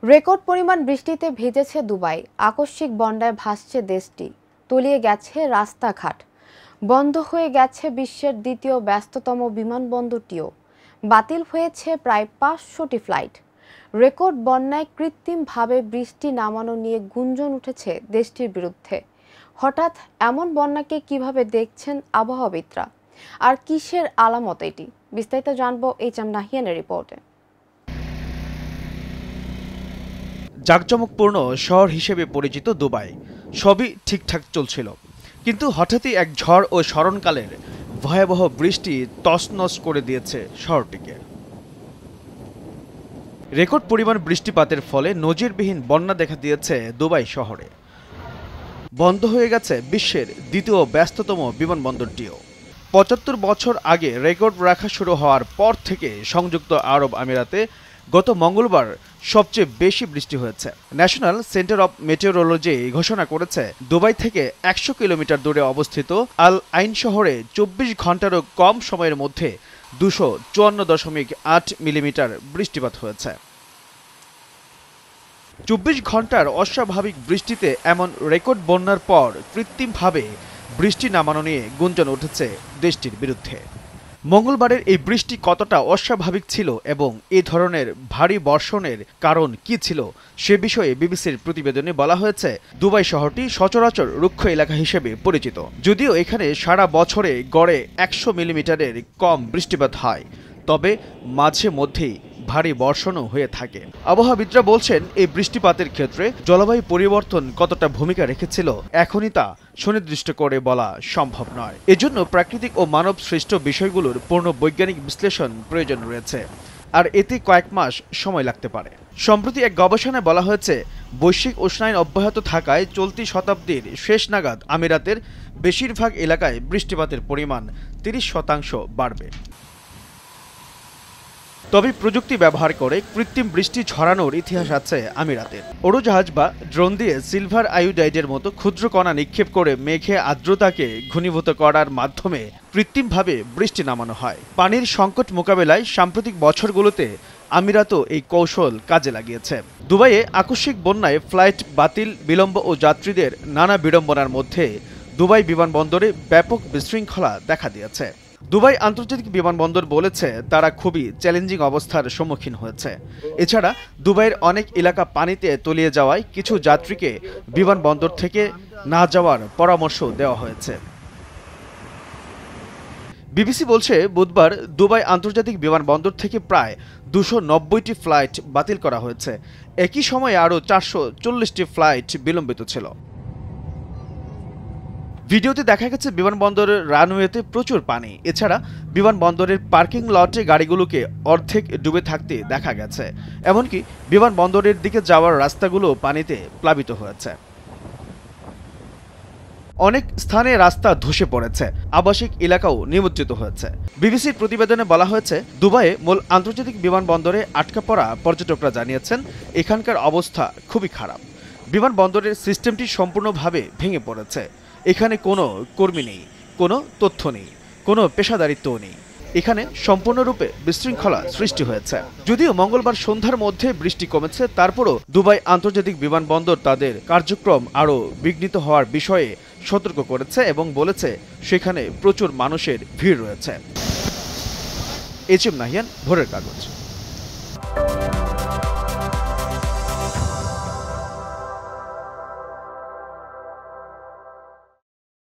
Record পরিমাণ বৃষ্টিতে ভিজেছে Dubai. আকস্মিক বন্যায় ভাসছে দেশটি। তলিয়ে গেছে রাস্তাঘাট। বন্ধ হয়ে গেছে বিশ্বের দ্বিতীয় ব্যস্ততম বিমানবন্দরটিও। বাতিল হয়েছে প্রায় 500টি ফ্লাইট। রেকর্ড বন্যায় কৃত্রিমভাবে বৃষ্টি নামানো নিয়ে গুঞ্জন উঠেছে দেশটির বিরুদ্ধে। হঠাৎ এমন বন্যাকে কিভাবে দেখছেন আবহাওয়াবিদরা, আর কিসের আলামত এটি? বিস্তারিত জানবো এইচ.এম. নাহিয়ানের রিপোর্টে। জাঁকজমকপূর্ণ শহর হিসেবে পরিচিত দুবাই, সবই ঠিকঠাক চলছিল, কিন্তু হঠাৎই এক ঝড় ও স্মরণকালের ভয়াবহ বৃষ্টি তছনছ করে দিয়েছে শহরটিকে। রেকর্ড পরিমাণ বৃষ্টিপাতের ফলে নজিরবিহীন বন্যা দেখা দিয়েছে দুবাই শহরে। বন্ধ হয়ে গেছে বিশ্বের দ্বিতীয় ব্যস্ততম বিমানবন্দরটিও। ৭৫ বছর আগে রেকর্ড রাখা শুরু হওয়ার পর থেকে সংযুক্ত আরব আমিরাতে গত মঙ্গলবার সবচেয়ে বেশি বৃষ্টি হয়েছে। ন্যাশনাল সেন্টার অব মেটেওরোলজি ঘোষণা করেছে, দুবাই থেকে ১০০ কিলোমিটার দূরে অবস্থিত আল আইন শহরে ২৪ ঘন্টারও কম সময়ের মধ্যে ২৫৪.৮ মিলিমিটার বৃষ্টিপাত হয়েছে। ২৪ ঘন্টার অস্বাভাবিক বৃষ্টিতে এমন রেকর্ড বন্যার পর কৃত্রিমভাবে বৃষ্টি নামানো নিয়ে গুঞ্জন উঠেছে দেশটির বিরুদ্ধে। মঙ্গলবারের এই বৃষ্টি কতটা অস্বাভাবিক ছিল এবং এই ধরনের ভারী বর্ষণের কারণ কি ছিল সে বিষয়ে বিবিসির প্রতিবেদনে বলা হয়েছে, দুবাই শহরটি সচরাচর রুক্ষ এলাকা হিসেবে পরিচিত। যদিও এখানে সারা বছরে গড়ে ১০০ মিলিমিটারের কম বৃষ্টিপাত হয়, তবে মাঝে মধ্যেই ভারী বর্ষণও হয়ে থাকে। আবহাওয়াবিদরা বলছেন, এই বৃষ্টিপাতের ক্ষেত্রে জলবায়ু পরিবর্তন কতটা ভূমিকা রেখেছিল এখনই তা সুনির্দিষ্ট করে বলা সম্ভব নয়। এজন্য প্রাকৃতিক ও মানব সৃষ্ট বিষয়গুলোর পূর্ণ বৈজ্ঞানিক বিশ্লেষণ প্রয়োজন রয়েছে, আর এতে কয়েক মাস সময় লাগতে পারে। সম্প্রতি এক গবেষণায় বলা হয়েছে, বৈশ্বিক উষ্ণায়ন অব্যাহত থাকায় চলতি শতাব্দীর শেষ নাগাদ আমিরাতের বেশিরভাগ এলাকায় বৃষ্টিপাতের পরিমাণ ৩০% বাড়বে। তবে প্রযুক্তি ব্যবহার করে কৃত্রিম বৃষ্টি ঝরানোর ইতিহাস আছে আমিরাতের। উড়োজাহাজ বা ড্রোন দিয়ে সিলভার আয়োডাইডের মতো ক্ষুদ্র কণা নিক্ষেপ করে মেঘে আর্দ্রতাকে ঘনীভূত করার মাধ্যমে কৃত্রিমভাবে বৃষ্টি নামানো হয়। পানির সংকট মোকাবেলায় সাম্প্রতিক বছরগুলোতে আমিরাতও এই কৌশল কাজে লাগিয়েছে। দুবাইয়ে আকস্মিক বন্যায় ফ্লাইট বাতিল, বিলম্ব ও যাত্রীদের নানা বিড়ম্বনার মধ্যে দুবাই বিমানবন্দরে ব্যাপক বিশৃঙ্খলা দেখা দিয়েছে। দুবাই আন্তর্জাতিক বিমানবন্দর বলেছে, তারা খুবই চ্যালেঞ্জিং অবস্থার সম্মুখীন হয়েছে। এছাড়া দুবাইয়ের অনেক এলাকা পানিতে তলিয়ে যাওয়ায় কিছু যাত্রীকে বিমানবন্দর থেকে না যাওয়ার পরামর্শ দেওয়া হয়েছে। বিবিসি বলছে, বুধবার দুবাই আন্তর্জাতিক বিমানবন্দর থেকে প্রায় ২৯০টি ফ্লাইট বাতিল করা হয়েছে। একই সময়ে আরও ৪৪০টি ফ্লাইট বিলম্বিত ছিল। ভিডিওতে দেখা গেছে বিমানবন্দরের রানওয়েতে প্রচুর পানি। এছাড়া বিমানবন্দরের পার্কিং লটে গাড়িগুলোকে অর্ধেক ডুবে থাকতে দেখা গেছে। এমনকি বিমানবন্দরের দিকে যাওয়ার রাস্তাগুলো পানিতে প্লাবিত হয়েছে। অনেক স্থানে রাস্তা ধসে পড়েছে, আবাসিক এলাকাও নিমজ্জিত হয়েছে। বিবিসির প্রতিবেদনে বলা হয়েছে, দুবাইয়ে মূল আন্তর্জাতিক বিমানবন্দরে আটকা পড়া পর্যটকরা জানিয়েছেন, এখানকার অবস্থা খুবই খারাপ। বিমানবন্দরের সিস্টেমটি সম্পূর্ণভাবে ভেঙে পড়েছে। এখানে কোনো কর্মী নেই, কোনো তথ্য নেই, কোনো পেশাদারিত্বও নেই। এখানে সম্পূর্ণরূপে বিশৃঙ্খলা সৃষ্টি হয়েছে। যদিও মঙ্গলবার সন্ধ্যার মধ্যে বৃষ্টি কমেছে, তারপরও দুবাই আন্তর্জাতিক বিমানবন্দর তাদের কার্যক্রম আরও বিঘ্নিত হওয়ার বিষয়ে সতর্ক করেছে এবং বলেছে, সেখানে প্রচুর মানুষের ভিড় রয়েছে। এইচ.এম. নাহিয়ান, ভোরের কাগজ।